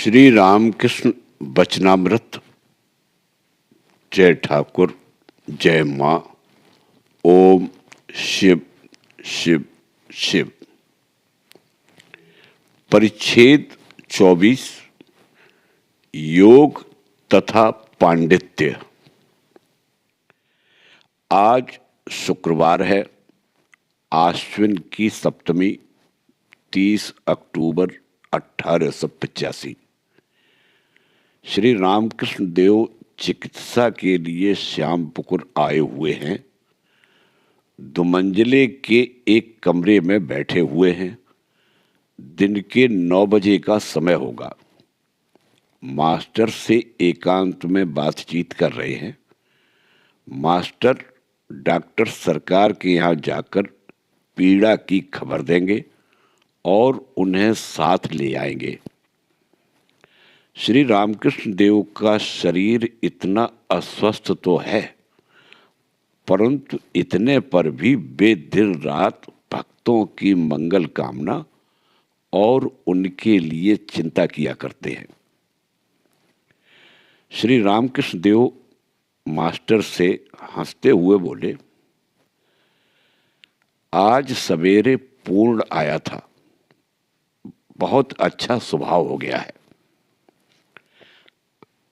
श्री रामकृष्ण वचनामृत। जय ठाकुर, जय माँ। ओम शिव शिव शिव। परिच्छेद 24, योग तथा पांडित्य। आज शुक्रवार है, आश्विन की सप्तमी, 30 अक्टूबर 1885। श्री रामकृष्ण देव चिकित्सा के लिए श्यामपुकुर आए हुए हैं। दुमंजिले के एक कमरे में बैठे हुए हैं। दिन के 9 बजे का समय होगा। मास्टर से एकांत में बातचीत कर रहे हैं। मास्टर डॉक्टर सरकार के यहाँ जाकर पीड़ा की खबर देंगे और उन्हें साथ ले आएंगे। श्री रामकृष्ण देव का शरीर इतना अस्वस्थ तो है, परंतु इतने पर भी वे दिन रात भक्तों की मंगल कामना और उनके लिए चिंता किया करते हैं। श्री रामकृष्ण देव मास्टर से हंसते हुए बोले, आज सवेरे पूर्ण आया था, बहुत अच्छा स्वभाव हो गया है।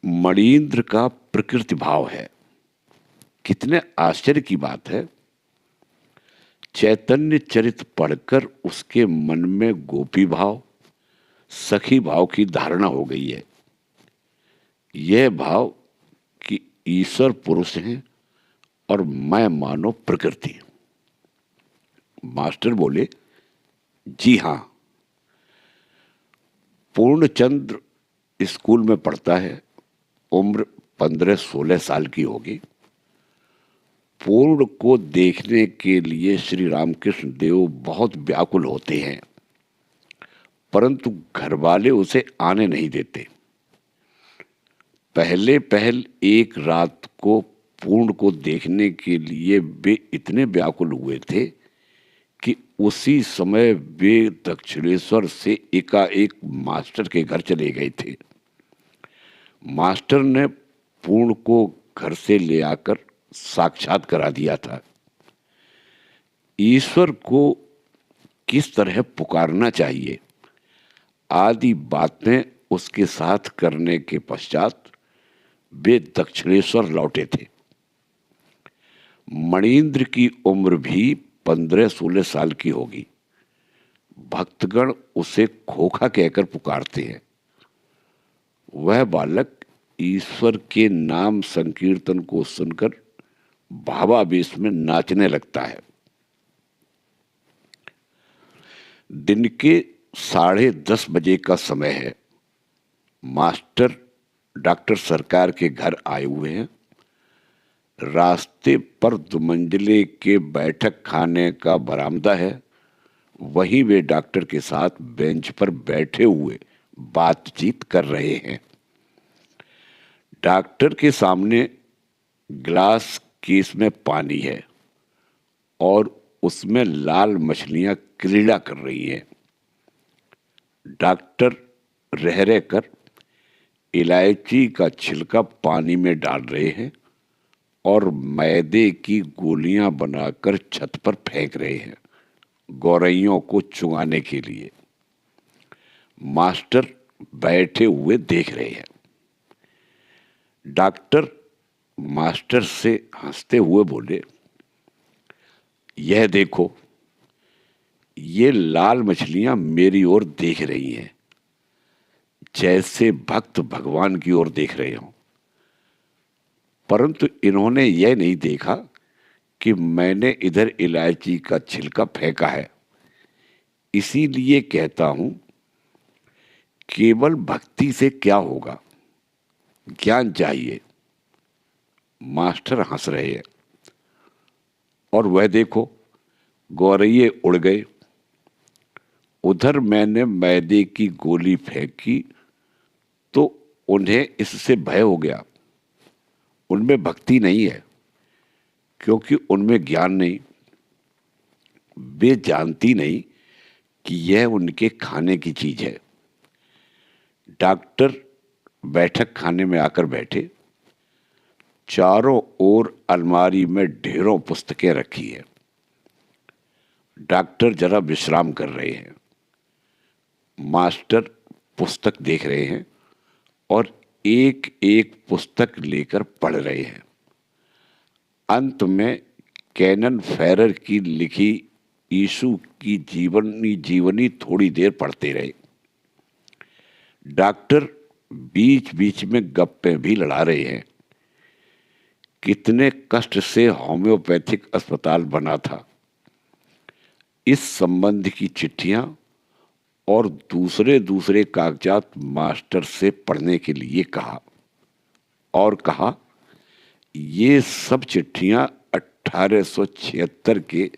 मणीन्द्र का प्रकृति भाव है। कितने आश्चर्य की बात है। चैतन्य चरित पढ़कर उसके मन में गोपी भाव, सखी भाव की धारणा हो गई है। यह भाव कि ईश्वर पुरुष हैं और मैं मानो प्रकृति। मास्टर बोले, जी हां। पूर्णचंद्र स्कूल में पढ़ता है। उम्र 15-16 साल की होगी। पूर्ण को देखने के लिए श्री रामकृष्ण देव बहुत व्याकुल होते हैं, परंतु घरवाले उसे आने नहीं देते। पहल एक रात को पूर्ण को देखने के लिए वे इतने व्याकुल हुए थे कि उसी समय वे दक्षिणेश्वर से एकाएक मास्टर के घर चले गए थे। मास्टर ने पूर्ण को घर से ले आकर साक्षात करा दिया था। ईश्वर को किस तरह पुकारना चाहिए आदि बातें उसके साथ करने के पश्चात वे दक्षिणेश्वर लौटे थे। मणीन्द्र की उम्र भी 15-16 साल की होगी। भक्तगण उसे खोखा कहकर पुकारते हैं। वह बालक ईश्वर के नाम संकीर्तन को सुनकर भावावेश में नाचने लगता है। दिन के 10:30 बजे का समय है। मास्टर डॉक्टर सरकार के घर आए हुए हैं। रास्ते पर दुमंजिले के बैठक खाने का बरामदा है। वहीं वे डॉक्टर के साथ बेंच पर बैठे हुए बातचीत कर रहे हैं। डॉक्टर के सामने गिलास केस में पानी है और उसमें लाल मछलियां क्रीड़ा कर रही हैं। डॉक्टर रह रहकर इलायची का छिलका पानी में डाल रहे हैं और मैदे की गोलियां बनाकर छत पर फेंक रहे हैं, गौरैयों को चुगाने के लिए। मास्टर बैठे हुए देख रहे हैं। डॉक्टर मास्टर से हंसते हुए बोले, यह देखो, ये लाल मछलियां मेरी ओर देख रही हैं, जैसे भक्त भगवान की ओर देख रहे हों। परंतु इन्होंने यह नहीं देखा कि मैंने इधर इलायची का छिलका फेंका है। इसीलिए कहता हूं, केवल भक्ति से क्या होगा, ज्ञान चाहिए। मास्टर हंस रहे हैं। और वह देखो, गौरैये उड़ गए। उधर मैंने मैदे की गोली फेंकी तो उन्हें इससे भय हो गया। उनमें भक्ति नहीं है, क्योंकि उनमें ज्ञान नहीं। वे जानती नहीं कि यह उनके खाने की चीज है। डॉक्टर बैठक खाने में आकर बैठे। चारों ओर अलमारी में ढेरों पुस्तकें रखी है। डॉक्टर जरा विश्राम कर रहे हैं। मास्टर पुस्तक देख रहे हैं और एक एक पुस्तक लेकर पढ़ रहे हैं। अंत में कैनन फेरर की लिखी यीशु की जीवनी थोड़ी देर पढ़ते रहे। डॉक्टर बीच बीच में गप्पे भी लड़ा रहे हैं। कितने कष्ट से होम्योपैथिक अस्पताल बना था। इस संबंध की चिट्ठियां और दूसरे दूसरे कागजात मास्टर से पढ़ने के लिए कहा और कहा, ये सब चिट्ठियां 1876 के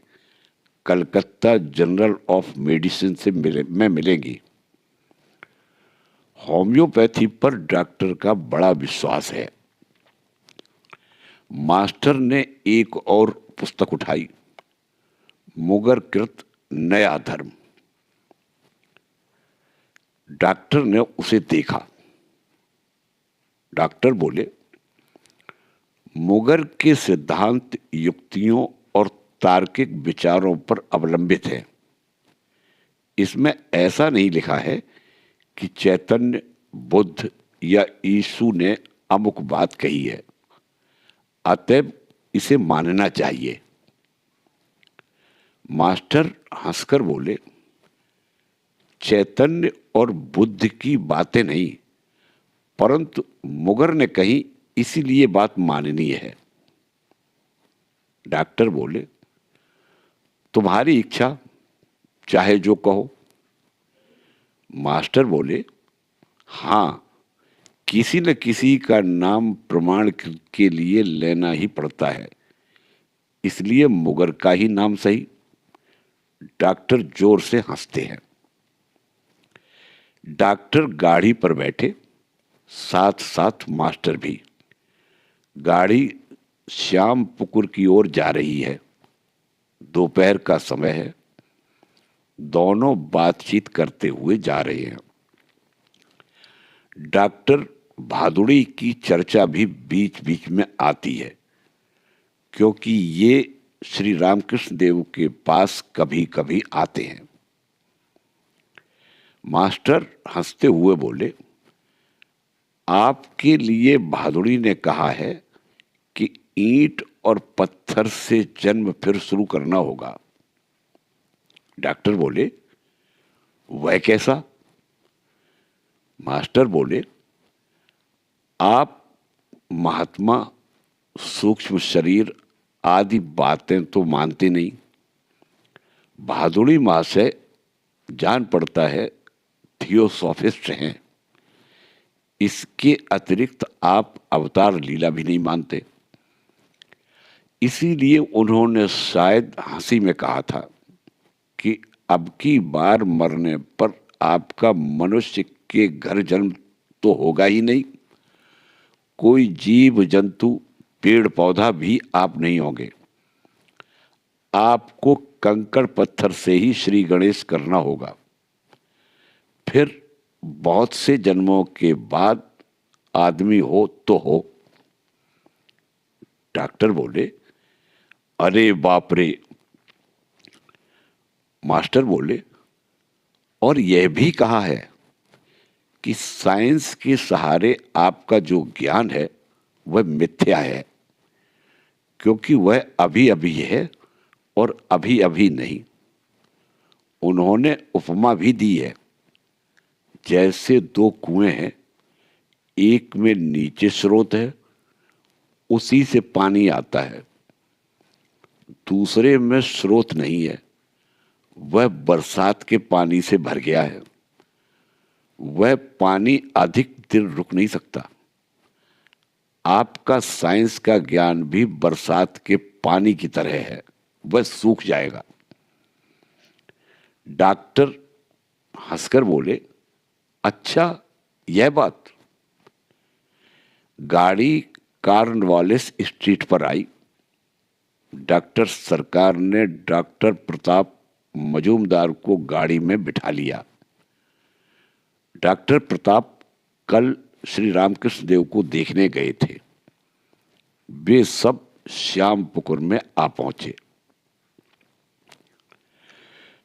कलकत्ता जर्नल ऑफ मेडिसिन से में मिलेंगी। होम्योपैथी पर डॉक्टर का बड़ा विश्वास है। मास्टर ने एक और पुस्तक उठाई, मुगर कृत नया धर्म। डॉक्टर ने उसे देखा। डॉक्टर बोले, मुगर के सिद्धांत युक्तियों और तार्किक विचारों पर अवलंबित है। इसमें ऐसा नहीं लिखा है कि चैतन्य, बुद्ध या यीशु ने अमुक बात कही है, अतएव इसे मानना चाहिए। मास्टर हंसकर बोले, चैतन्य और बुद्ध की बातें नहीं, परंतु मुगर ने कही, इसीलिए बात माननी है। डॉक्टर बोले, तुम्हारी इच्छा, चाहे जो कहो। मास्टर बोले, हाँ, किसी न किसी का नाम प्रमाण के लिए लेना ही पड़ता है, इसलिए मुगर का ही नाम सही। डॉक्टर जोर से हंसते हैं। डॉक्टर गाड़ी पर बैठे, साथ साथ मास्टर भी। गाड़ी श्याम पुकुर की ओर जा रही है। दोपहर का समय है। दोनों बातचीत करते हुए जा रहे हैं। डॉक्टर भादुड़ी की चर्चा भी बीच बीच में आती है, क्योंकि ये श्री रामकृष्ण देव के पास कभी कभी आते हैं। मास्टर हंसते हुए बोले, आपके लिए भादुड़ी ने कहा है कि ईंट और पत्थर से जन्म फिर शुरू करना होगा। डॉक्टर बोले, वह कैसा? मास्टर बोले, आप महात्मा, सूक्ष्म शरीर आदि बातें तो मानते नहीं। भादुड़ी मां से जान पड़ता है थियोसॉफिस्ट हैं। इसके अतिरिक्त आप अवतार लीला भी नहीं मानते। इसीलिए उन्होंने शायद हंसी में कहा था कि अब की बार मरने पर आपका मनुष्य के घर जन्म तो होगा ही नहीं, कोई जीव जंतु पेड़ पौधा भी आप नहीं होंगे। आपको कंकड़ पत्थर से ही श्री गणेश करना होगा। फिर बहुत से जन्मों के बाद आदमी हो तो हो। डॉक्टर बोले, अरे बाप रे। मास्टर बोले, और यह भी कहा है कि साइंस के सहारे आपका जो ज्ञान है वह मिथ्या है, क्योंकि वह अभी अभी है और अभी अभी नहीं। उन्होंने उपमा भी दी है, जैसे दो कुएं हैं, एक में नीचे स्रोत है, उसी से पानी आता है, दूसरे में स्रोत नहीं है, वह बरसात के पानी से भर गया है। वह पानी अधिक दिन रुक नहीं सकता। आपका साइंस का ज्ञान भी बरसात के पानी की तरह है, वह सूख जाएगा। डॉक्टर हंसकर बोले, अच्छा, यह बात। गाड़ी कार्नवालिस स्ट्रीट पर आई। डॉक्टर सरकार ने डॉक्टर प्रताप मजूमदार को गाड़ी में बिठा लिया। डॉक्टर प्रताप कल श्री रामकृष्ण देव को देखने गए थे, वे सब श्यामपुकुर में आ पहुंचे।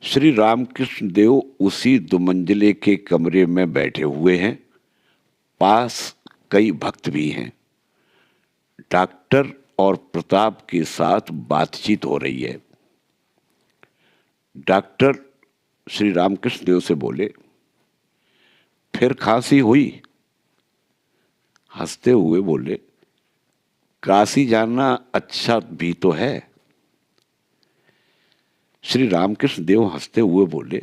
श्री रामकृष्ण देव उसी दुमंजिले के कमरे में बैठे हुए हैं। पास कई भक्त भी हैं। डॉक्टर और प्रताप के साथ बातचीत हो रही है। डॉक्टर श्री रामकृष्ण देव से बोले, फिर खांसी हुई? हंसते हुए बोले, काशी जाना अच्छा भी तो है। श्री रामकृष्ण देव हंसते हुए बोले,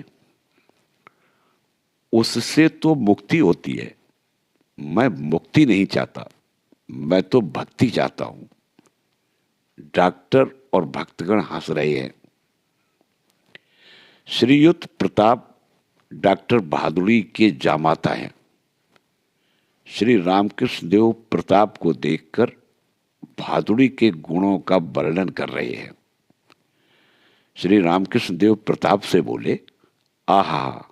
उससे तो मुक्ति होती है। मैं मुक्ति नहीं चाहता, मैं तो भक्ति चाहता हूं। डॉक्टर और भक्तगण हंस रहे हैं। श्रीयुत प्रताप डॉक्टर बहादुरी के जामाता हैं। श्री रामकृष्ण देव प्रताप को देखकर बहादुरी के गुणों का वर्णन कर रहे हैं। श्री रामकृष्ण देव प्रताप से बोले, आहा,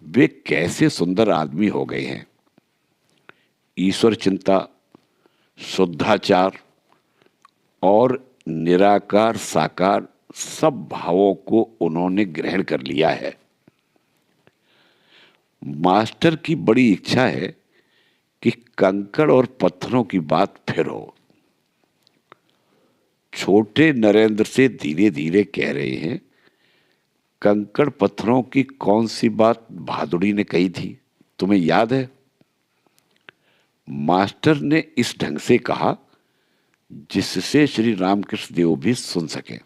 वे कैसे सुंदर आदमी हो गए हैं। ईश्वर चिंता, शुद्धाचार और निराकार साकार सब भावों को उन्होंने ग्रहण कर लिया है। मास्टर की बड़ी इच्छा है कि कंकड़ और पत्थरों की बात फिर हो। छोटे नरेंद्र से धीरे धीरे कह रहे हैं, कंकड़ पत्थरों की कौन सी बात बहादुरी ने कही थी, तुम्हें याद है? मास्टर ने इस ढंग से कहा जिससे श्री रामकृष्ण देव भी सुन सके।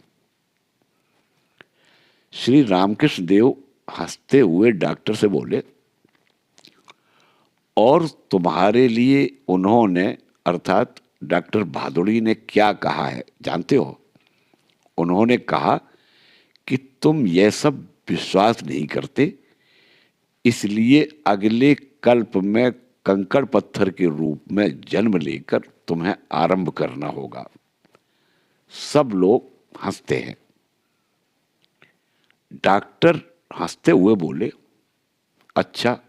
श्री रामकृष्ण देव हंसते हुए डॉक्टर से बोले, और तुम्हारे लिए उन्होंने अर्थात डॉक्टर बहादुरी ने क्या कहा है जानते हो? उन्होंने कहा कि तुम यह सब विश्वास नहीं करते, इसलिए अगले कल्प में कंकड़ पत्थर के रूप में जन्म लेकर तुम्हें आरंभ करना होगा। सब लोग हंसते हैं। डॉक्टर हंसते हुए बोले, अच्छा,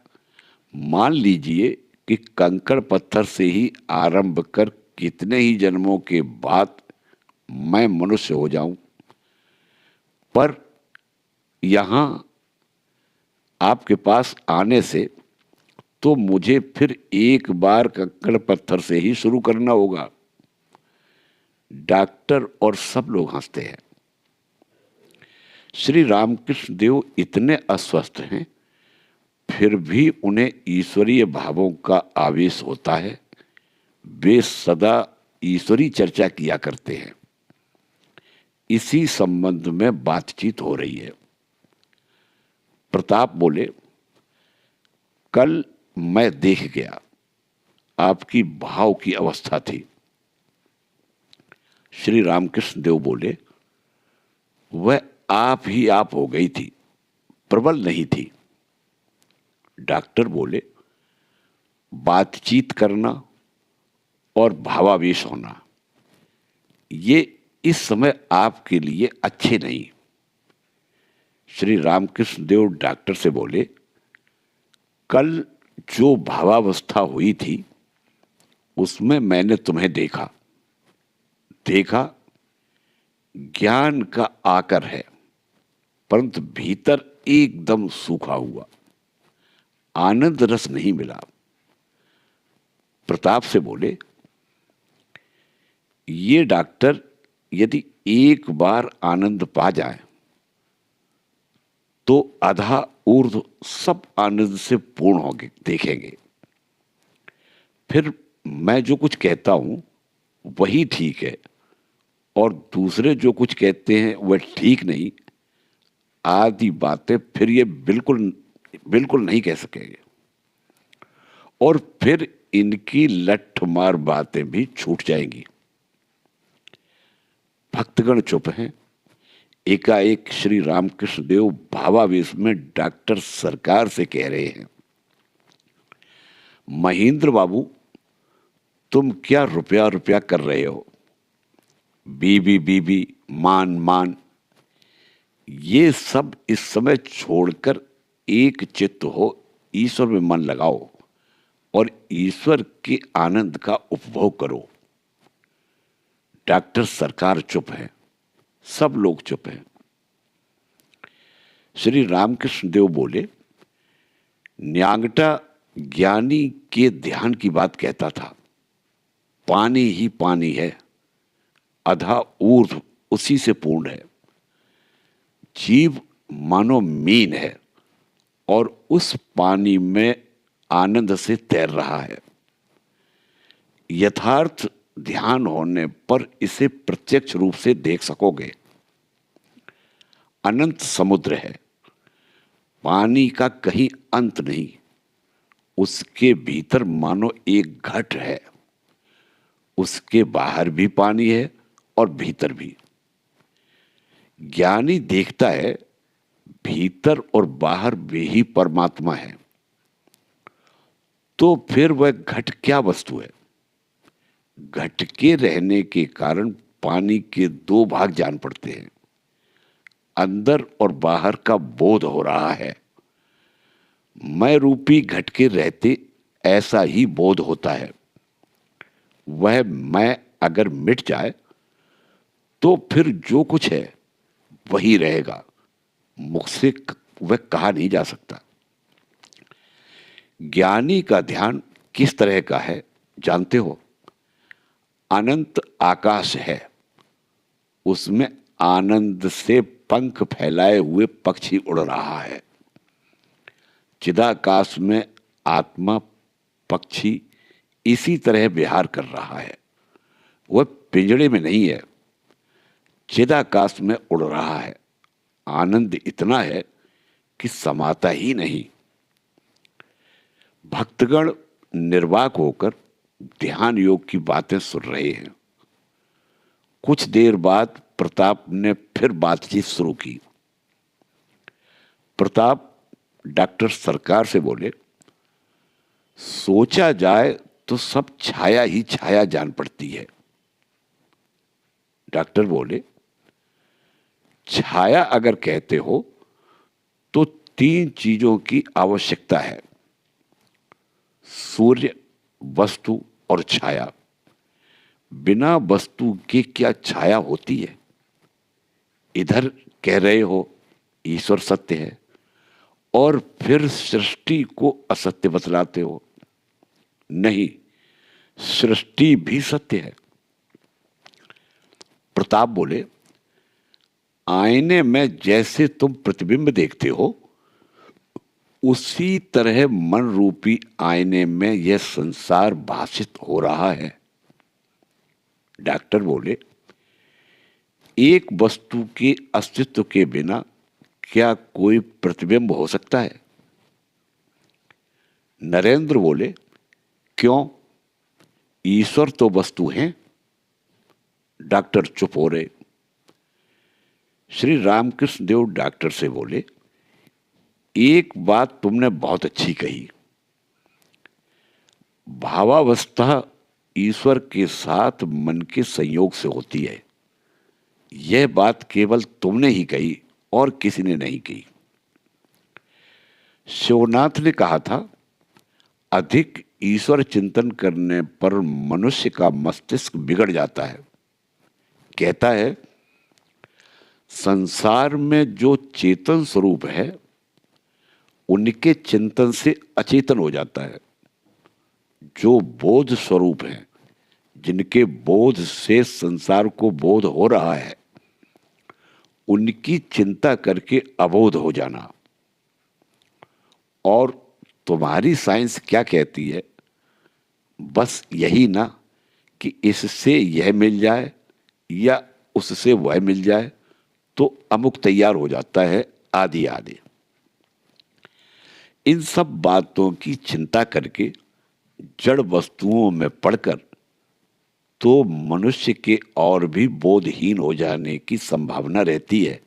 मान लीजिए कि कंकड़ पत्थर से ही आरंभ कर कितने ही जन्मों के बाद मैं मनुष्य हो जाऊं, पर यहां आपके पास आने से तो मुझे फिर एक बार कंकड़ पत्थर से ही शुरू करना होगा। डॉक्टर और सब लोग हंसते हैं। श्री रामकृष्ण देव इतने अस्वस्थ हैं, फिर भी उन्हें ईश्वरीय भावों का आवेश होता है। वे सदा ईश्वरी चर्चा किया करते हैं। इसी संबंध में बातचीत हो रही है। प्रताप बोले, कल मैं देख गया, आपकी भाव की अवस्था थी। श्री रामकृष्ण देव बोले, वह आप ही आप हो गई थी, प्रबल नहीं थी। डॉक्टर बोले, बातचीत करना और भावावेश होना ये इस समय आपके लिए अच्छे नहीं। श्री रामकृष्ण देव डॉक्टर से बोले, कल जो भावावस्था हुई थी उसमें मैंने तुम्हें देखा ज्ञान का आकर है, परंतु भीतर एकदम सूखा हुआ, आनंद रस नहीं मिला। प्रताप से बोले, ये डॉक्टर यदि एक बार आनंद पा जाए तो अधा ऊर्ध्व सब आनंद से पूर्ण होंगे, देखेंगे। फिर मैं जो कुछ कहता हूं वही ठीक है और दूसरे जो कुछ कहते हैं वह ठीक नहीं, आदि बातें फिर ये बिल्कुल बिल्कुल नहीं कह सकेंगे और फिर इनकी लठमार बातें भी छूट जाएंगी। भक्तगण चुप हैं। एकाएक श्री रामकृष्ण देव भावावेश में डॉक्टर सरकार से कह रहे हैं, महेंद्र बाबू, तुम क्या रुपया रुपया कर रहे हो? बीबी बीबी, मान मान, ये सब इस समय छोड़कर एक चित्त हो, ईश्वर में मन लगाओ और ईश्वर के आनंद का उपभोग करो। डॉक्टर सरकार चुप है, सब लोग चुप हैं। श्री रामकृष्ण देव बोले, न्यांगटा ज्ञानी के ध्यान की बात कहता था। पानी ही पानी है, अधा ऊर्ध्व उसी से पूर्ण है। जीव मानो मीन है और उस पानी में आनंद से तैर रहा है। यथार्थ ध्यान होने पर इसे प्रत्यक्ष रूप से देख सकोगे। अनंत समुद्र है, पानी का कहीं अंत नहीं। उसके भीतर मानो एक घट है, उसके बाहर भी पानी है और भीतर भी। ज्ञानी देखता है भीतर और बाहर वे ही परमात्मा है। तो फिर वह घट क्या वस्तु है? घट के रहने के कारण पानी के दो भाग जान पड़ते हैं। अंदर और बाहर का बोध हो रहा है। मैं रूपी घट के रहते ऐसा ही बोध होता है। वह मैं अगर मिट जाए तो फिर जो कुछ है वही रहेगा, मुख से वह कहा नहीं जा सकता। ज्ञानी का ध्यान किस तरह का है जानते हो? अनंत आकाश है, उसमें आनंद से पंख फैलाए हुए पक्षी उड़ रहा है। चिदाकाश में आत्मा पक्षी इसी तरह विहार कर रहा है। वह पिंजड़े में नहीं है, चिदाकाश में उड़ रहा है। आनंद इतना है कि समाता ही नहीं। भक्तगण निर्वाक होकर ध्यान योग की बातें सुन रहे हैं। कुछ देर बाद प्रताप ने फिर बातचीत शुरू की। प्रताप डॉक्टर सरकार से बोले, सोचा जाए तो सब छाया ही छाया जान पड़ती है। डॉक्टर बोले, छाया अगर कहते हो तो तीन चीजों की आवश्यकता है, सूर्य, वस्तु और छाया। बिना वस्तु के क्या छाया होती है? इधर कह रहे हो ईश्वर सत्य है और फिर सृष्टि को असत्य बतलाते हो। नहीं, सृष्टि भी सत्य है। प्रताप बोले, आईने में जैसे तुम प्रतिबिंब देखते हो उसी तरह मन रूपी आईने में यह संसार भाषित हो रहा है। डॉक्टर बोले, एक वस्तु के अस्तित्व के बिना क्या कोई प्रतिबिंब हो सकता है? नरेंद्र बोले, क्यों, ईश्वर तो वस्तु है। डॉक्टर चुप हो रहे। श्री रामकृष्ण देव डॉक्टर से बोले, एक बात तुमने बहुत अच्छी कही। भावावस्था ईश्वर के साथ मन के संयोग से होती है। यह बात केवल तुमने ही कही और किसी ने नहीं कही। शिवनाथ ने कहा था, अधिक ईश्वर चिंतन करने पर मनुष्य का मस्तिष्क बिगड़ जाता है। कहता है, संसार में जो चेतन स्वरूप है उनके चिंतन से अचेतन हो जाता है। जो बोध स्वरूप है, जिनके बोध से संसार को बोध हो रहा है, उनकी चिंता करके अबोध हो जाना। और तुम्हारी साइंस क्या कहती है? बस यही ना कि इससे यह मिल जाए या उससे वह मिल जाए तो अमुक तैयार हो जाता है, आदि आदि। इन सब बातों की चिंता करके जड़ वस्तुओं में पड़कर तो मनुष्य के और भी बोधहीन हो जाने की संभावना रहती है।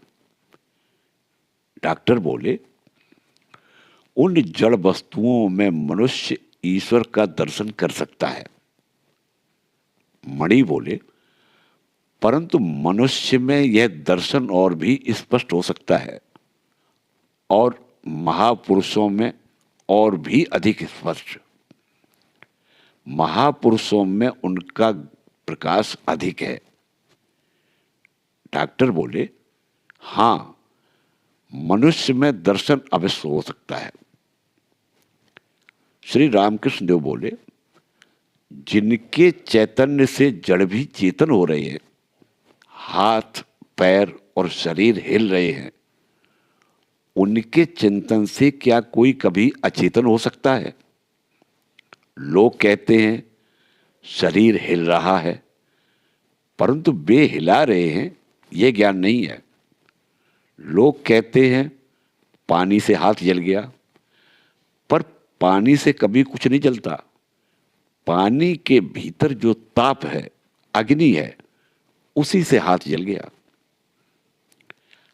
डॉक्टर बोले, उन जड़ वस्तुओं में मनुष्य ईश्वर का दर्शन कर सकता है। मणि बोले, परंतु मनुष्य में यह दर्शन और भी स्पष्ट हो सकता है और महापुरुषों में और भी अधिक स्पष्ट। महापुरुषों में उनका प्रकाश अधिक है। डॉक्टर बोले, हाँ, मनुष्य में दर्शन अवश्य हो सकता है। श्री रामकृष्ण देव बोले, जिनके चैतन्य से जड़ भी चेतन हो रहे हैं, हाथ पैर और शरीर हिल रहे हैं, उनके चिंतन से क्या कोई कभी अचेतन हो सकता है? लोग कहते हैं शरीर हिल रहा है, परंतु वे हिला रहे हैं यह ज्ञान नहीं है। लोग कहते हैं पानी से हाथ जल गया, पर पानी से कभी कुछ नहीं जलता। पानी के भीतर जो ताप है, अग्नि है, उसी से हाथ जल गया।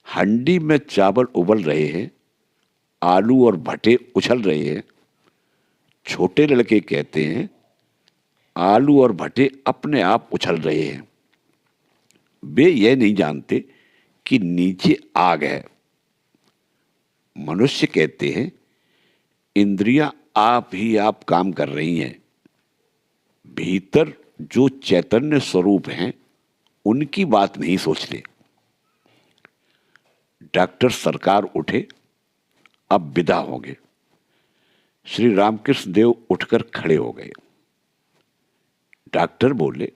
हंडी में चावल उबल रहे हैं, आलू और भटे उछल रहे हैं। छोटे लड़के कहते हैं आलू और भटे अपने आप उछल रहे हैं। वे यह नहीं जानते कि नीचे आग है। मनुष्य कहते हैं इंद्रियां आप ही आप काम कर रही हैं, भीतर जो चैतन्य स्वरूप हैं उनकी बात नहीं सोचते। डॉक्टर सरकार उठे, अब विदा होंगे। श्री रामकृष्ण देव उठकर खड़े हो गए। डॉक्टर बोले,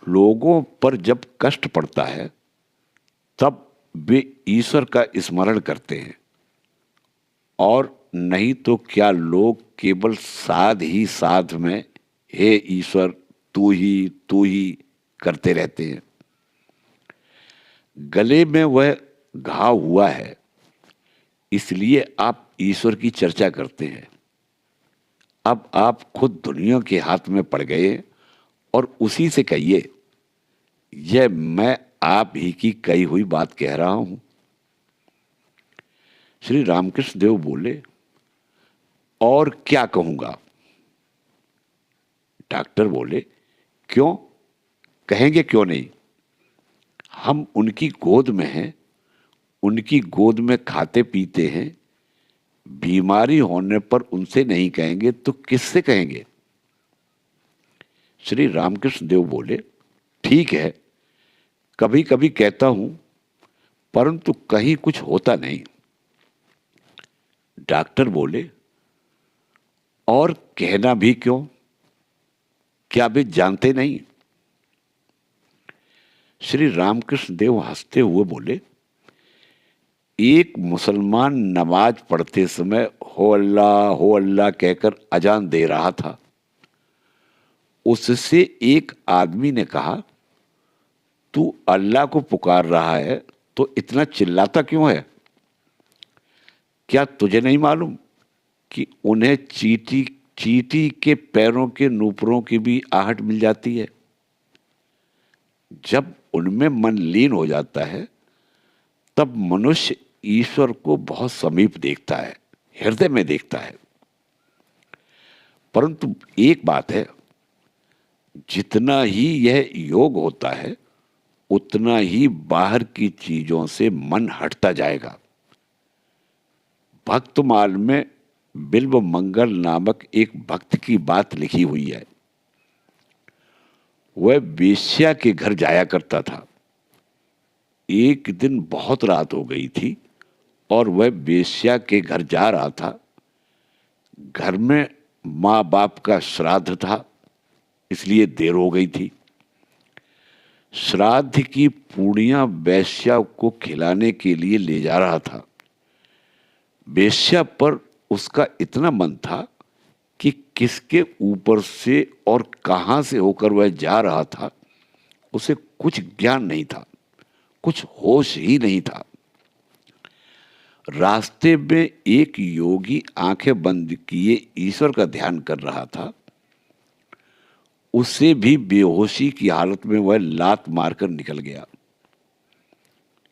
लोगों पर जब कष्ट पड़ता है तब वे ईश्वर का स्मरण करते हैं, और नहीं तो क्या लोग केवल साध ही साध में हे ईश्वर तू ही करते रहते हैं। गले में वह घाव हुआ है, इसलिए आप ईश्वर की चर्चा करते हैं। अब आप खुद दुनिया के हाथ में पड़ गए और उसी से कहिए, यह मैं आप ही की कही हुई बात कह रहा हूं। श्री रामकृष्ण देव बोले, और क्या कहूंगा? डॉक्टर बोले, क्यों कहेंगे, क्यों नहीं? हम उनकी गोद में हैं, उनकी गोद में खाते पीते हैं। बीमारी होने पर उनसे नहीं कहेंगे तो किससे कहेंगे? श्री रामकृष्ण देव बोले, ठीक है, कभी कभी कहता हूं, परंतु कहीं कुछ होता नहीं। डॉक्टर बोले, और कहना भी क्यों? क्या वे जानते नहीं? श्री रामकृष्ण देव हंसते हुए बोले, एक मुसलमान नमाज पढ़ते समय हो अल्लाह कहकर अजान दे रहा था। उससे एक आदमी ने कहा, तू अल्लाह को पुकार रहा है तो इतना चिल्लाता क्यों है? क्या तुझे नहीं मालूम कि उन्हें चींटी चींटी के पैरों के नूपुरों की भी आहट मिल जाती है? जब उनमें मन लीन हो जाता है तब मनुष्य ईश्वर को बहुत समीप देखता है, हृदय में देखता है। परंतु एक बात है, जितना ही यह योग होता है उतना ही बाहर की चीजों से मन हटता जाएगा। भक्तमाल में बिल्व मंगल नामक एक भक्त की बात लिखी हुई है। वह वेश्या के घर जाया करता था। एक दिन बहुत रात हो गई थी और वह वेश्या के घर जा रहा था। घर में माँ बाप का श्राद्ध था, इसलिए देर हो गई थी। श्राद्ध की पूड़ियां वेश्या को खिलाने के लिए ले जा रहा था। वेश्या पर उसका इतना मन था कि किसके ऊपर से और कहां से होकर वह जा रहा था उसे कुछ ज्ञान नहीं था, कुछ होश ही नहीं था। रास्ते में एक योगी आंखें बंद किए ईश्वर का ध्यान कर रहा था। उसे भी बेहोशी की हालत में वह लात मारकर निकल गया।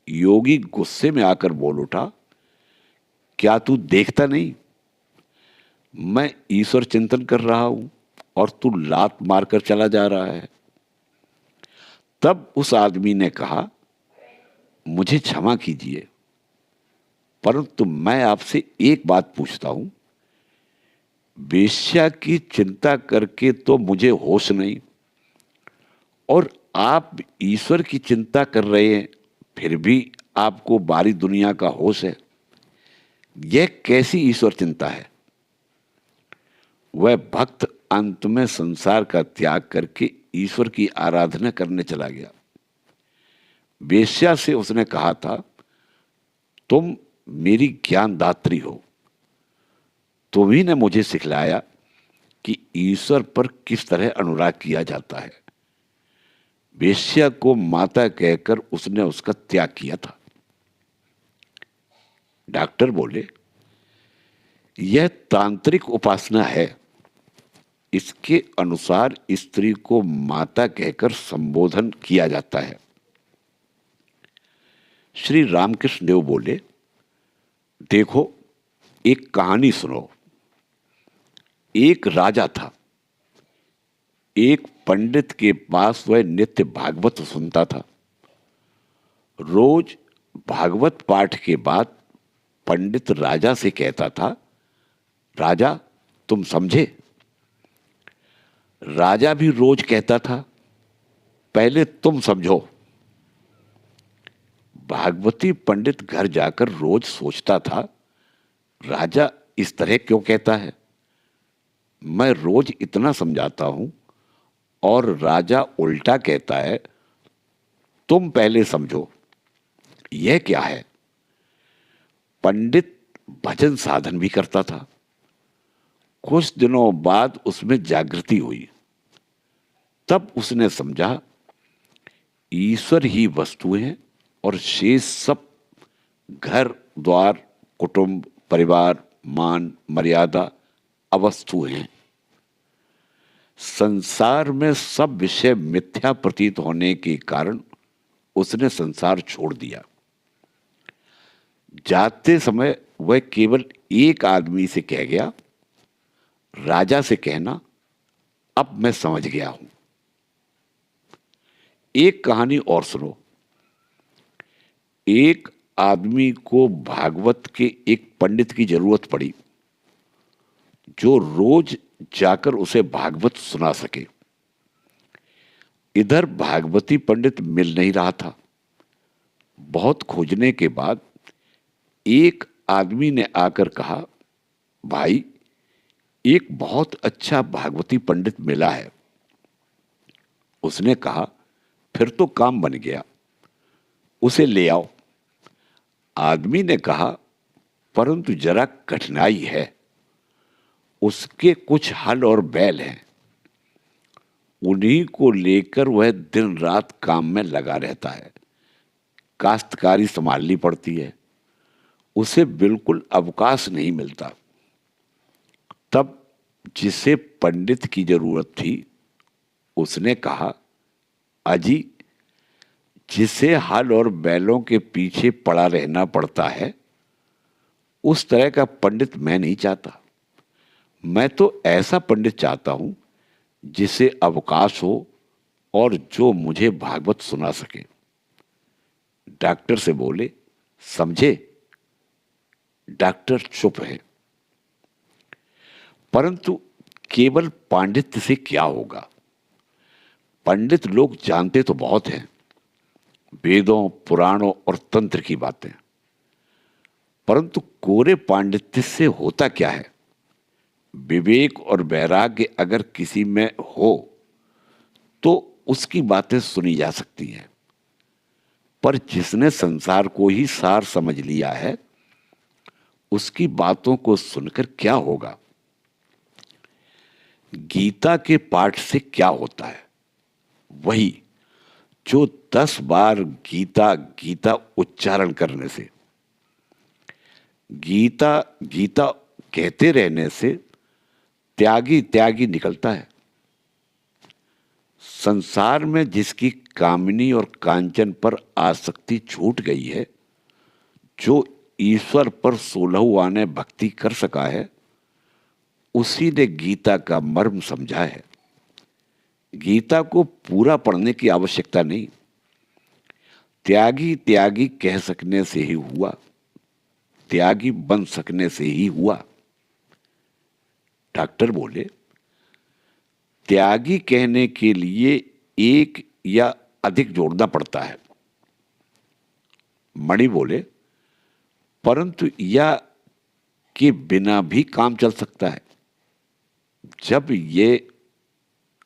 योगी गुस्से में आकर बोल उठा, क्या तू देखता नहीं, मैं ईश्वर चिंतन कर रहा हूं और तू लात मारकर चला जा रहा है। तब उस आदमी ने कहा, मुझे क्षमा कीजिए, परंतु मैं आपसे एक बात पूछता हूं, वेश्या की चिंता करके तो मुझे होश नहीं, और आप ईश्वर की चिंता कर रहे हैं, फिर भी आपको बारी दुनिया का होश है। यह कैसी ईश्वर चिंता है? वह भक्त अंत में संसार का त्याग करके ईश्वर की आराधना करने चला गया। वेश्या से उसने कहा था, तुम मेरी ज्ञानदात्री हो, तुम्ही ने मुझे सिखलाया कि ईश्वर पर किस तरह अनुराग किया जाता है। वेश्या को माता कहकर उसने उसका त्याग किया था। डॉक्टर बोले, यह तांत्रिक उपासना है। इसके अनुसार स्त्री को माता कहकर संबोधन किया जाता है। श्री रामकृष्ण देव बोले, देखो, एक कहानी सुनो। एक राजा था। एक पंडित के पास वह नित्य भागवत सुनता था। रोज भागवत पाठ के बाद पंडित राजा से कहता था, राजा तुम समझे? राजा भी रोज कहता था, पहले तुम समझो। भागवती पंडित घर जाकर रोज सोचता था, राजा इस तरह क्यों कहता है? मैं रोज इतना समझाता हूं और राजा उल्टा कहता है, तुम पहले समझो। यह क्या है? पंडित भजन साधन भी करता था। कुछ दिनों बाद उसमें जागृति हुई। तब उसने समझा, ईश्वर ही वस्तु है और शेष सब घर द्वार, कुटुंब, परिवार, मान मर्यादा अवस्तु हैं। संसार में सब विषय मिथ्या प्रतीत होने के कारण उसने संसार छोड़ दिया। जाते समय वह केवल एक आदमी से कह गया, राजा से कहना, अब मैं समझ गया हूं। एक कहानी और सुनो। एक आदमी को भागवत के एक पंडित की जरूरत पड़ी जो रोज जाकर उसे भागवत सुना सके। इधर भागवती पंडित मिल नहीं रहा था। बहुत खोजने के बाद एक आदमी ने आकर कहा, भाई, एक बहुत अच्छा भागवती पंडित मिला है। उसने कहा, फिर तो काम बन गया, उसे ले आओ। आदमी ने कहा, परंतु जरा कठिनाई है। उसके कुछ हल और बैल हैं। उन्हीं को लेकर वह दिन रात काम में लगा रहता है। काश्तकारी संभालनी पड़ती है। उसे बिल्कुल अवकाश नहीं मिलता। तब जिसे पंडित की जरूरत थी उसने कहा, अजी, जिसे हल और बैलों के पीछे पड़ा रहना पड़ता है उस तरह का पंडित मैं नहीं चाहता। मैं तो ऐसा पंडित चाहता हूं जिसे अवकाश हो और जो मुझे भागवत सुना सके। डॉक्टर से बोले, समझे? डॉक्टर चुप है। परंतु केवल पांडित्य से क्या होगा? पंडित लोग जानते तो बहुत हैं, वेदों, पुराणों और तंत्र की बातें, परंतु कोरे पांडित्य से होता क्या है? विवेक और वैराग्य अगर किसी में हो तो उसकी बातें सुनी जा सकती हैं, पर जिसने संसार को ही सार समझ लिया है उसकी बातों को सुनकर क्या होगा? गीता के पाठ से क्या होता है? वही जो 10 बार गीता गीता उच्चारण करने से, गीता गीता कहते रहने से त्यागी त्यागी निकलता है। संसार में जिसकी कामिनी और कांचन पर आसक्ति छूट गई है, जो ईश्वर पर 16 आने भक्ति कर सका है, उसी ने गीता का मर्म समझा है। गीता को पूरा पढ़ने की आवश्यकता नहीं, त्यागी त्यागी कह सकने से ही हुआ, त्यागी बन सकने से ही हुआ। डॉक्टर बोले, त्यागी कहने के लिए एक या अधिक जोड़ना पड़ता है। मणि बोले, परंतु यह के बिना भी काम चल सकता है। जब ये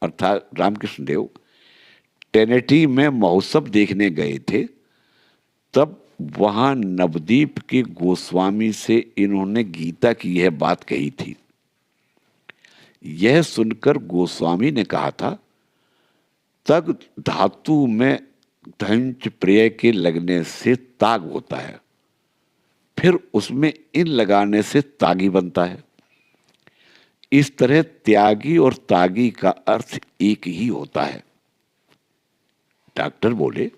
अर्थात रामकृष्ण देव टेनेटी में महोत्सव देखने गए थे, तब वहां नवदीप के गोस्वामी से इन्होंने गीता की यह बात कही थी। यह सुनकर गोस्वामी ने कहा था, तग धातु में धंच प्रिय के लगने से ताग होता है, फिर उसमें इन लगाने से तागी बनता है। इस तरह त्यागी और तागी का अर्थ एक ही होता है। डॉक्टर बोले,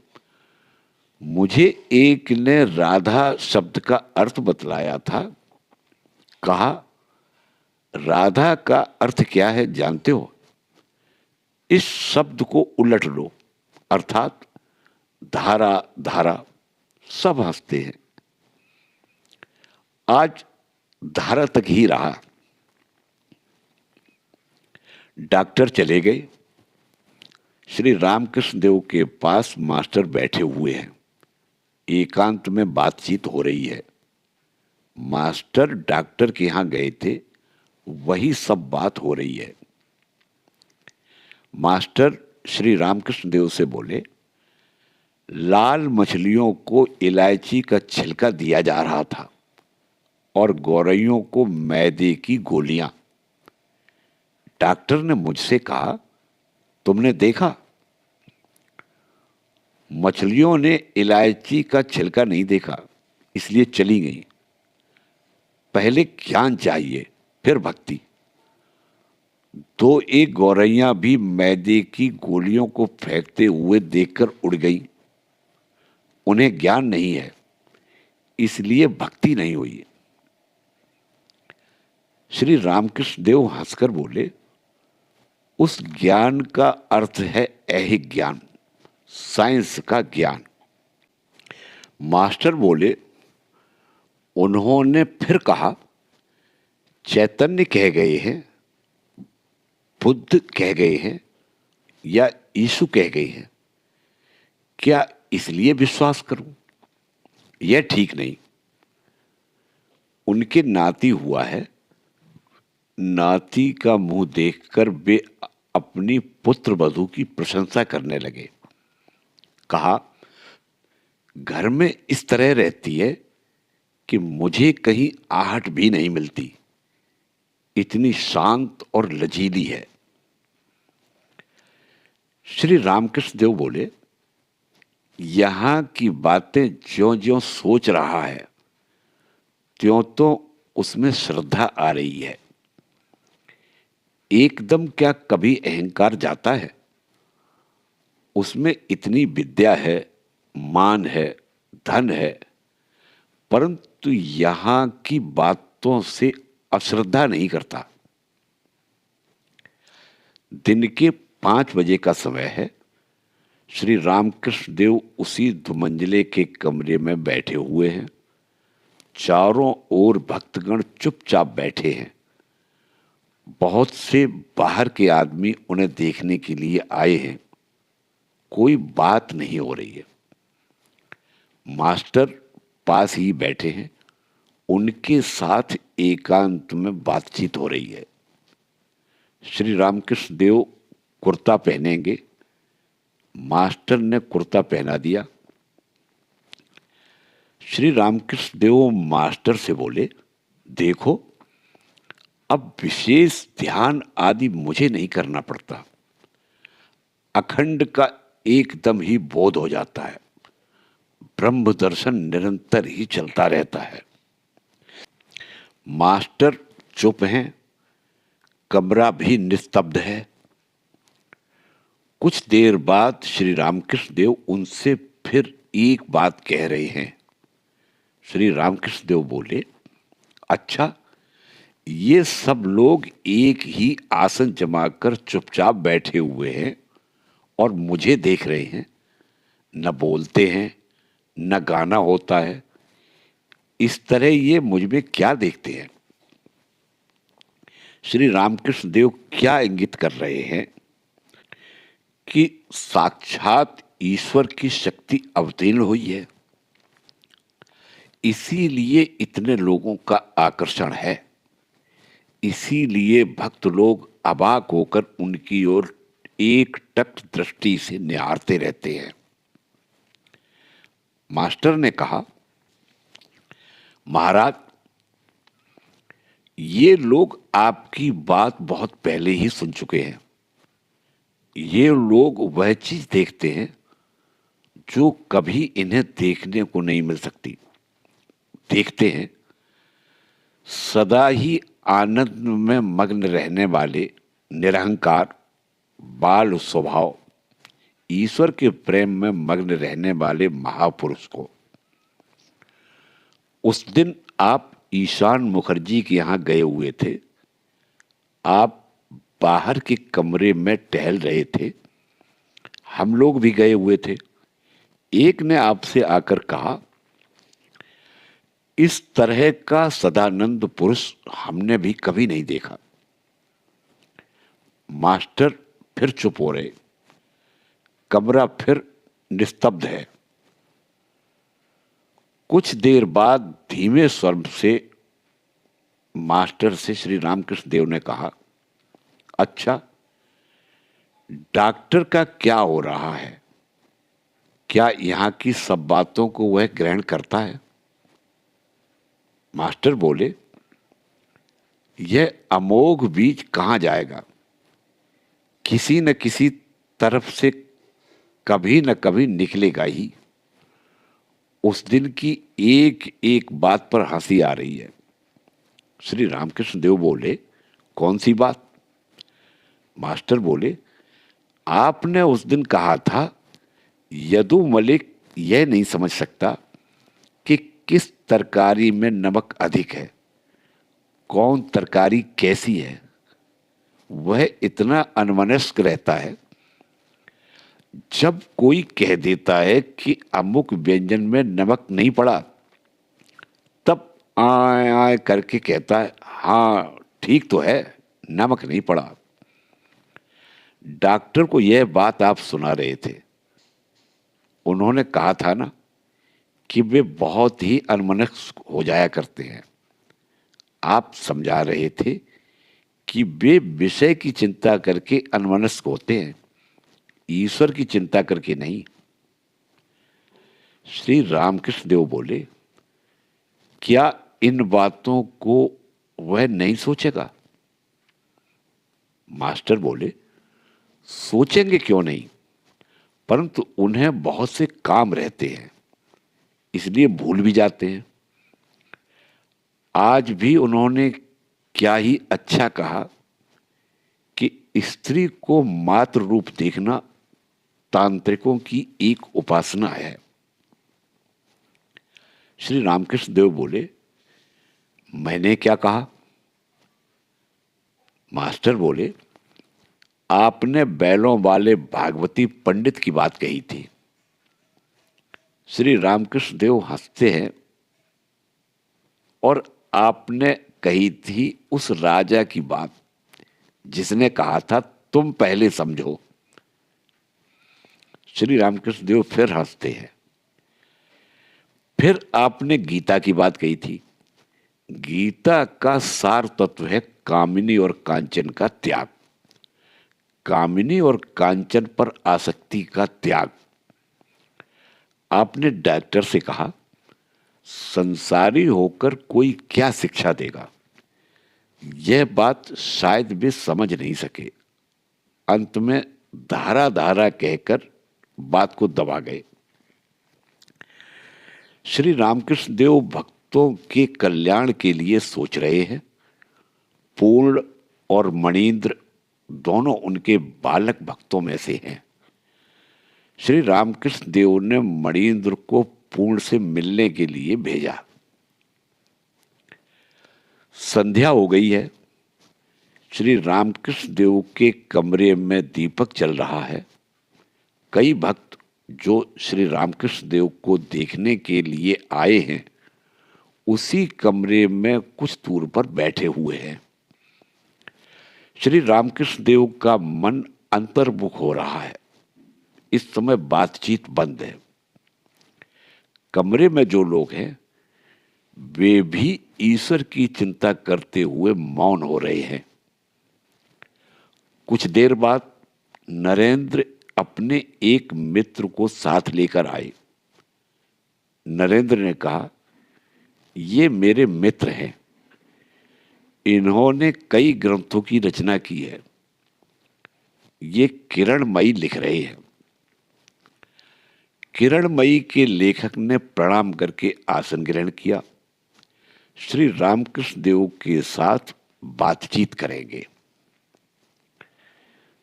मुझे एक ने राधा शब्द का अर्थ बतलाया था। कहा, राधा का अर्थ क्या है जानते हो? इस शब्द को उलट लो, अर्थात धारा धारा। सब हंसते हैं। आज धारा तक ही रहा। डॉक्टर चले गए। श्री रामकृष्ण देव के पास मास्टर बैठे हुए हैं। एकांत में बातचीत हो रही है। मास्टर डॉक्टर के यहां गए थे, वही सब बात हो रही है। मास्टर श्री रामकृष्ण देव से बोले, लाल मछलियों को इलायची का छिलका दिया जा रहा था और गौरैयों को मैदे की गोलियां। डॉक्टर ने मुझसे कहा, तुमने देखा? मछलियों ने इलायची का छिलका नहीं देखा, इसलिए चली गई। पहले ज्ञान चाहिए, फिर भक्ति। दो एक गौरैया भी मैदे की गोलियों को फेंकते हुए देखकर उड़ गई। उन्हें ज्ञान नहीं है, इसलिए भक्ति नहीं हुई। श्री रामकृष्ण देव हंसकर बोले, उस ज्ञान का अर्थ है ऐहिक ज्ञान, साइंस का ज्ञान। मास्टर बोले, उन्होंने फिर कहा, चैतन्य कह गए हैं, बुद्ध कह गए हैं या यीशु कह गए हैं, क्या इसलिए विश्वास करूं? यह ठीक नहीं। उनके नाती हुआ है। नाती का मुंह देखकर वे अपनी पुत्र वधू की प्रशंसा करने लगे। कहा, घर में इस तरह रहती है कि मुझे कहीं आहट भी नहीं मिलती, इतनी शांत और लचीली है। श्री रामकृष्ण देव बोले, यहां की बातें ज्यों ज्यों सोच रहा है, त्यों तो उसमें श्रद्धा आ रही है। एकदम क्या कभी अहंकार जाता है? उसमें इतनी विद्या है, मान है, धन है, परंतु यहां की बातों से अश्रद्धा नहीं करता। दिन के 5 बजे का समय है। श्री रामकृष्ण देव उसी धुमंजले के कमरे में बैठे हुए हैं। चारों ओर भक्तगण चुपचाप बैठे हैं। बहुत से बाहर के आदमी उन्हें देखने के लिए आए हैं। कोई बात नहीं हो रही है। मास्टर पास ही बैठे हैं। उनके साथ एकांत में बातचीत हो रही है। श्री रामकृष्ण देव कुर्ता पहनेंगे। मास्टर ने कुर्ता पहना दिया। श्री रामकृष्ण देव मास्टर से बोले, देखो, अब विशेष ध्यान आदि मुझे नहीं करना पड़ता। अखंड का एकदम ही बोध हो जाता है। ब्रह्म दर्शन निरंतर ही चलता रहता है। मास्टर चुप हैं। कमरा भी निस्तब्ध है। कुछ देर बाद श्री रामकृष्ण देव उनसे फिर एक बात कह रहे हैं। श्री रामकृष्ण देव बोले, अच्छा, ये सब लोग एक ही आसन जमाकर चुपचाप बैठे हुए हैं और मुझे देख रहे हैं। न बोलते हैं, न गाना होता है। इस तरह ये मुझ में क्या देखते हैं? श्री रामकृष्ण देव क्या इंगित कर रहे हैं कि साक्षात ईश्वर की शक्ति अवतीर्ण हुई है, इसीलिए इतने लोगों का आकर्षण है, इसीलिए भक्त लोग अबाक होकर उनकी ओर एक टक दृष्टि से निहारते रहते हैं। मास्टर ने कहा, महाराज, ये लोग आपकी बात बहुत पहले ही सुन चुके हैं। ये लोग वह चीज देखते हैं जो कभी इन्हें देखने को नहीं मिल सकती। देखते हैं सदा ही आनंद में मग्न रहने वाले निरहंकार बाल स्वभाव ईश्वर के प्रेम में मग्न रहने वाले महापुरुष को। उस दिन आप ईशान मुखर्जी के यहां गए हुए थे। आप बाहर के कमरे में टहल रहे थे, हम लोग भी गए हुए थे। एक ने आपसे आकर कहा, इस तरह का सदानंद पुरुष हमने भी कभी नहीं देखा। मास्टर फिर चुप हो रहे, कमरा फिर निस्तब्ध है। कुछ देर बाद धीमे स्वर से मास्टर से श्री रामकृष्ण देव ने कहा, अच्छा, डॉक्टर का क्या हो रहा है? क्या यहां की सब बातों को वह ग्रहण करता है? मास्टर बोले, यह अमोघ बीज कहां जाएगा? किसी न किसी तरफ से कभी न कभी निकलेगा ही। उस दिन की एक एक बात पर हंसी आ रही है। श्री रामकृष्ण देव बोले, कौन सी बात? मास्टर बोले, आपने उस दिन कहा था यदु मलिक यह नहीं समझ सकता कि किस तरकारी में नमक अधिक है, कौन तरकारी कैसी है। वह इतना अन्मनस्क रहता है। जब कोई कह देता है कि अमुक व्यंजन में नमक नहीं पड़ा, तब आय आय करके कहता है, हाँ ठीक तो है, नमक नहीं पड़ा। डॉक्टर को यह बात आप सुना रहे थे। उन्होंने कहा था ना कि वे बहुत ही अन्मनस्क हो जाया करते हैं। आप समझा रहे थे कि वे विषय की चिंता करके अन्मनस्क होते हैं, ईश्वर की चिंता करके नहीं। श्री रामकृष्ण देव बोले, क्या इन बातों को वह नहीं सोचेगा? मास्टर बोले, सोचेंगे क्यों नहीं, परंतु उन्हें बहुत से काम रहते हैं, इसलिए भूल भी जाते हैं। आज भी उन्होंने क्या ही अच्छा कहा कि स्त्री को मात्र रूप देखना तांत्रिकों की एक उपासना है। श्री रामकृष्ण देव बोले, मैंने क्या कहा? मास्टर बोले, आपने बैलों वाले भागवती पंडित की बात कही थी। श्री रामकृष्ण देव हंसते हैं, और आपने कही थी उस राजा की बात जिसने कहा था तुम पहले समझो। श्री रामकृष्ण देव फिर हंसते हैं। फिर आपने गीता की बात कही थी। गीता का सार तत्व है कामिनी और कांचन का त्याग, कामिनी और कांचन पर आसक्ति का त्याग। आपने डॉक्टर से कहा, संसारी होकर कोई क्या शिक्षा देगा? यह बात शायद वे समझ नहीं सके। अंत में धारा धारा कहकर बात को दबा गए। श्री रामकृष्ण देव भक्तों के कल्याण के लिए सोच रहे हैं। पूर्ण और मणिंद्र दोनों उनके बालक भक्तों में से हैं। श्री रामकृष्ण देव ने मणिंद्र को पूर्ण से मिलने के लिए भेजा। संध्या हो गई है। श्री रामकृष्ण देव के कमरे में दीपक जल रहा है। कई भक्त जो श्री रामकृष्ण देव को देखने के लिए आए हैं, उसी कमरे में कुछ दूर पर बैठे हुए हैं। श्री रामकृष्ण देव का मन अंतर्मुख हो रहा है। इस समय बातचीत बंद है। कमरे में जो लोग हैं वे भी ईश्वर की चिंता करते हुए मौन हो रहे हैं। कुछ देर बाद नरेंद्र अपने एक मित्र को साथ लेकर आए। नरेंद्र ने कहा, ये मेरे मित्र हैं, इन्होंने कई ग्रंथों की रचना की है, ये किरणमयी लिख रहे हैं। किरणमयी के लेखक ने प्रणाम करके आसन ग्रहण किया। श्री रामकृष्ण देव के साथ बातचीत करेंगे।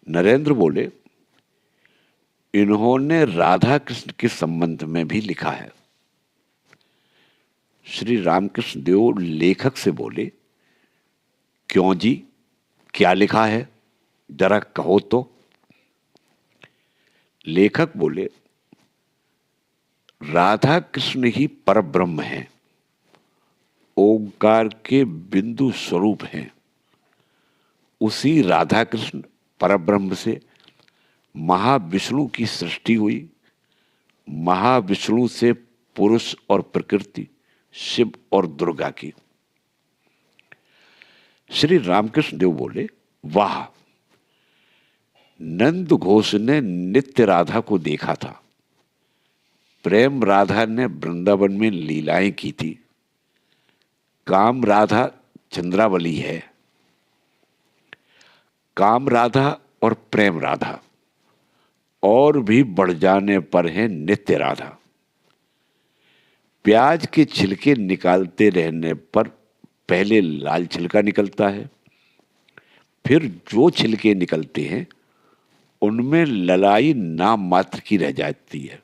नरेंद्र बोले, इन्होंने राधा कृष्ण के संबंध में भी लिखा है। श्री रामकृष्ण देव लेखक से बोले, क्यों जी, क्या लिखा है, जरा कहो तो। लेखक बोले, राधा कृष्ण ही परब्रह्म हैं, ओंकार के बिंदु स्वरूप हैं। उसी राधा कृष्ण परब्रह्म से महाविष्णु की सृष्टि हुई, महाविष्णु से पुरुष और प्रकृति, शिव और दुर्गा की। श्री रामकृष्ण देव बोले, वाह, नंद घोष ने नित्य राधा को देखा था, प्रेम राधा ने वृंदावन में लीलाएं की थी, काम राधा चंद्रावली है। काम राधा और प्रेम राधा और भी बढ़ जाने पर है नित्य राधा। प्याज के छिलके निकालते रहने पर पहले लाल छिलका निकलता है, फिर जो छिलके निकलते हैं उनमें ललाई नाम मात्र की रह जाती है,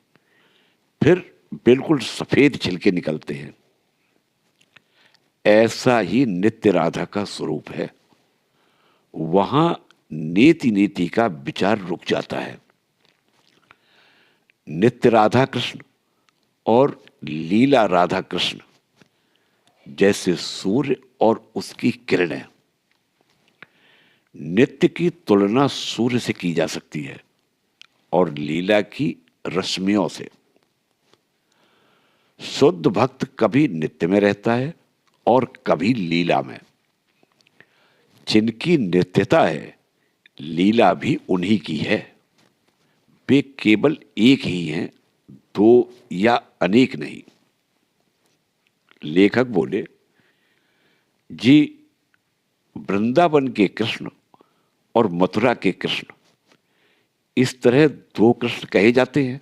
फिर बिल्कुल सफेद छिलके निकलते हैं। ऐसा ही नित्य राधा का स्वरूप है। वहां नेति नेति का विचार रुक जाता है। नित्य राधा कृष्ण और लीला राधा कृष्ण जैसे सूर्य और उसकी किरणें। नित्य की तुलना सूर्य से की जा सकती है और लीला की रश्मियों से। शुद्ध भक्त कभी नित्य में रहता है और कभी लीला में। जिनकी नित्यता है, लीला भी उन्हीं की है। वे केवल एक ही हैं, दो या अनेक नहीं। लेखक बोले, जी, वृंदावन के कृष्ण और मथुरा के कृष्ण, इस तरह दो कृष्ण कहे जाते हैं।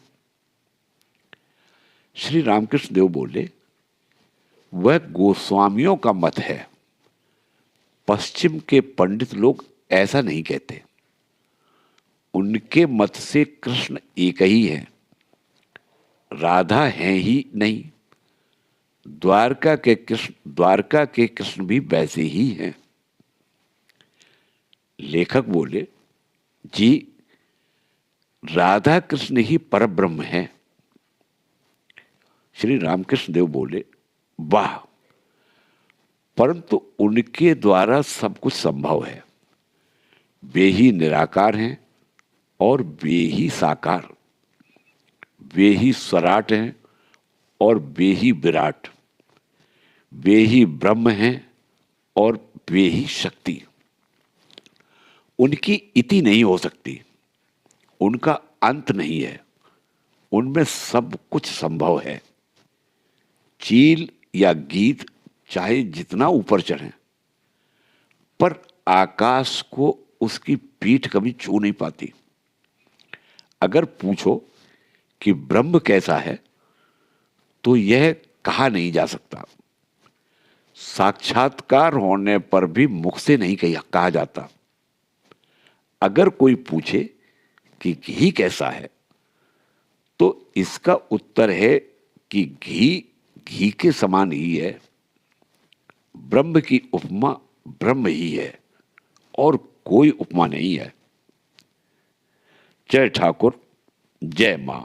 श्री रामकृष्ण देव बोले, वह गोस्वामियों का मत है, पश्चिम के पंडित लोग ऐसा नहीं कहते। उनके मत से कृष्ण एक ही है, राधा है ही नहीं। द्वारका के कृष्ण भी वैसे ही हैं। लेखक बोले, जी, राधा कृष्ण ही परब्रह्म है। श्री रामकृष्ण देव बोले, वाह, परंतु उनके द्वारा सब कुछ संभव है। वे ही निराकार हैं और वे ही साकार, वे ही स्वराट हैं और वे ही विराट, वे ही ब्रह्म हैं और वे ही शक्ति। उनकी इति नहीं हो सकती, उनका अंत नहीं है, उनमें सब कुछ संभव है। चील या गीत चाहे जितना ऊपर चढ़े, पर आकाश को उसकी पीठ कभी छू नहीं पाती। अगर पूछो कि ब्रह्म कैसा है, तो यह कहा नहीं जा सकता। साक्षात्कार होने पर भी मुख से नहीं कहा जाता। अगर कोई पूछे कि घी कैसा है, तो इसका उत्तर है कि घी घी के समान ही है। ब्रह्म की उपमा ब्रह्म ही है और कोई उपमा नहीं है। जय ठाकुर, जय मां।